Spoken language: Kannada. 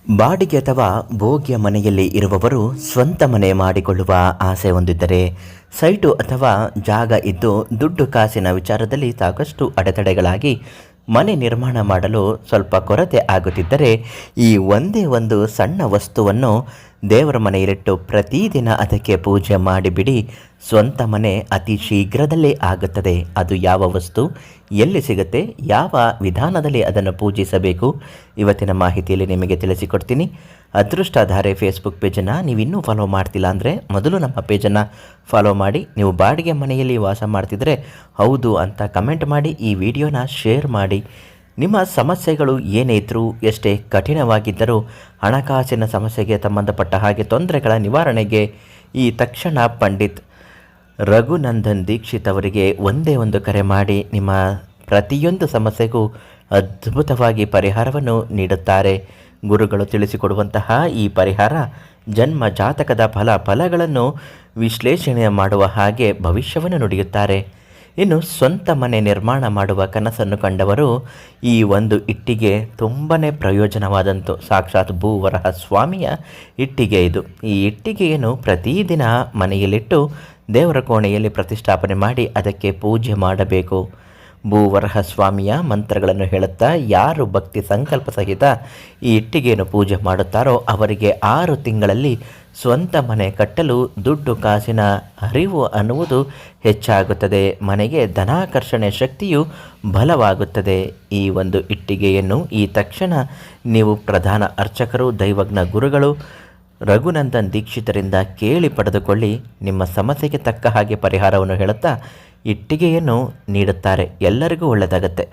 ಬಾಡಿಗೆ ಅಥವಾ ಭೋಗ್ಯ ಮನೆಯಲ್ಲಿ ಇರುವವರು ಸ್ವಂತ ಮನೆ ಮಾಡಿಕೊಳ್ಳುವ ಆಸೆ ಹೊಂದಿದ್ದರೆ ಸೈಟು ಅಥವಾ ಜಾಗ ಇದ್ದು ದುಡ್ಡು ಕಾಸಿನ ವಿಚಾರದಲ್ಲಿ ಸಾಕಷ್ಟು ಅಡೆತಡೆಗಳಾಗಿ ಮನೆ ನಿರ್ಮಾಣ ಮಾಡಲು ಸ್ವಲ್ಪ ಕೊರತೆ ಆಗುತ್ತಿದ್ದರೆ ಈ ಒಂದೇ ಒಂದು ಸಣ್ಣ ವಸ್ತುವನ್ನು ದೇವರ ಮನೆಯಲ್ಲಿಟ್ಟು ಪ್ರತಿದಿನ ಅದಕ್ಕೆ ಪೂಜೆ ಮಾಡಿಬಿಡಿ. ಸ್ವಂತ ಮನೆ ಅತಿ ಶೀಘ್ರದಲ್ಲೇ ಆಗುತ್ತದೆ. ಅದು ಯಾವ ವಸ್ತು, ಎಲ್ಲಿ ಸಿಗುತ್ತೆ, ಯಾವ ವಿಧಾನದಲ್ಲಿ ಅದನ್ನು ಪೂಜಿಸಬೇಕು, ಇವತ್ತಿನ ಮಾಹಿತಿಯಲ್ಲಿ ನಿಮಗೆ ತಿಳಿಸಿಕೊಡ್ತೀನಿ. ಅದೃಷ್ಟಧಾರೆ ಫೇಸ್ಬುಕ್ ಪೇಜನ್ನು ನೀವು ಇನ್ನೂ ಫಾಲೋ ಮಾಡ್ತಿಲ್ಲ ಅಂದರೆ ಮೊದಲು ನಮ್ಮ ಪೇಜನ್ನು ಫಾಲೋ ಮಾಡಿ. ನೀವು ಬಾಡಿಗೆ ಮನೆಯಲ್ಲಿ ವಾಸ ಮಾಡ್ತಿದ್ರೆ ಹೌದು ಅಂತ ಕಮೆಂಟ್ ಮಾಡಿ, ಈ ವಿಡಿಯೋನ ಶೇರ್ ಮಾಡಿ. ನಿಮ್ಮ ಸಮಸ್ಯೆಗಳು ಏನೇ ಇದ್ದರೂ, ಎಷ್ಟೇ ಕಠಿಣವಾಗಿದ್ದರೂ, ಹಣಕಾಸಿನ ಸಮಸ್ಯೆಗೆ ಸಂಬಂಧಪಟ್ಟ ಹಾಗೆ ತೊಂದರೆಗಳ ನಿವಾರಣೆಗೆ ಈ ತಕ್ಷಣ ಪಂಡಿತ್ ರಘುನಂದನ್ ದೀಕ್ಷಿತ್ ಅವರಿಗೆ ಒಂದೇ ಒಂದು ಕರೆ ಮಾಡಿ ನಿಮ್ಮ ಪ್ರತಿಯೊಂದು ಸಮಸ್ಯೆಗೂ ಅದ್ಭುತವಾಗಿ ಪರಿಹಾರವನ್ನು ನೀಡುತ್ತಾರೆ. ಗುರುಗಳು ತಿಳಿಸಿಕೊಡುವಂತಹ ಈ ಪರಿಹಾರ ಜನ್ಮ ಜಾತಕದ ಫಲಗಳನ್ನು ವಿಶ್ಲೇಷಣೆ ಮಾಡುವ ಹಾಗೆ ಭವಿಷ್ಯವನ್ನು ನುಡಿಯುತ್ತಾರೆ. ಇನ್ನು ಸ್ವಂತ ಮನೆ ನಿರ್ಮಾಣ ಮಾಡುವ ಕನಸನ್ನು ಕಂಡವರು ಈ ಒಂದು ಇಟ್ಟಿಗೆ ತುಂಬಾ ಪ್ರಯೋಜನವಾದಂತು. ಸಾಕ್ಷಾತ್ ಭೂವರಹ ಸ್ವಾಮಿಯ ಇಟ್ಟಿಗೆ ಇದು. ಈ ಇಟ್ಟಿಗೆಯನ್ನು ಪ್ರತಿದಿನ ಮನೆಯಲ್ಲಿಟ್ಟು ದೇವರ ಕೋಣೆಯಲ್ಲಿ ಪ್ರತಿಷ್ಠಾಪನೆ ಮಾಡಿ ಅದಕ್ಕೆ ಪೂಜೆ ಮಾಡಬೇಕು. ಭೂವರಹ ಸ್ವಾಮಿಯ ಮಂತ್ರಗಳನ್ನು ಹೇಳುತ್ತಾ ಯಾರು ಭಕ್ತಿ ಸಂಕಲ್ಪ ಸಹಿತ ಈ ಇಟ್ಟಿಗೆಯನ್ನು ಪೂಜೆ ಮಾಡುತ್ತಾರೋ ಅವರಿಗೆ 6 ತಿಂಗಳಲ್ಲಿ ಸ್ವಂತ ಮನೆ ಕಟ್ಟಲು ದುಡ್ಡು ಕಾಸಿನ ಅರಿವು ಅನ್ನುವುದು ಹೆಚ್ಚಾಗುತ್ತದೆ. ಮನೆಗೆ ಧನಾಕರ್ಷಣೆ ಶಕ್ತಿಯು ಬಲವಾಗುತ್ತದೆ. ಈ ಒಂದು ಇಟ್ಟಿಗೆಯನ್ನು ಈ ತಕ್ಷಣ ನೀವು ಪ್ರಧಾನ ಅರ್ಚಕರು, ದೈವಜ್ಞ ಗುರುಗಳು ರಘುನಂದನ್ ದೀಕ್ಷಿತರಿಂದ ಕೇಳಿ ಪಡೆದುಕೊಳ್ಳಿ. ನಿಮ್ಮ ಸಮಸ್ಯೆಗೆ ತಕ್ಕ ಹಾಗೆ ಪರಿಹಾರವನ್ನು ಹೇಳುತ್ತಾ ಇಟ್ಟಿಗೆಯನ್ನು ನೀಡುತ್ತಾರೆ. ಎಲ್ಲರಿಗೂ ಒಳ್ಳೆಯದಾಗತ್ತೆ.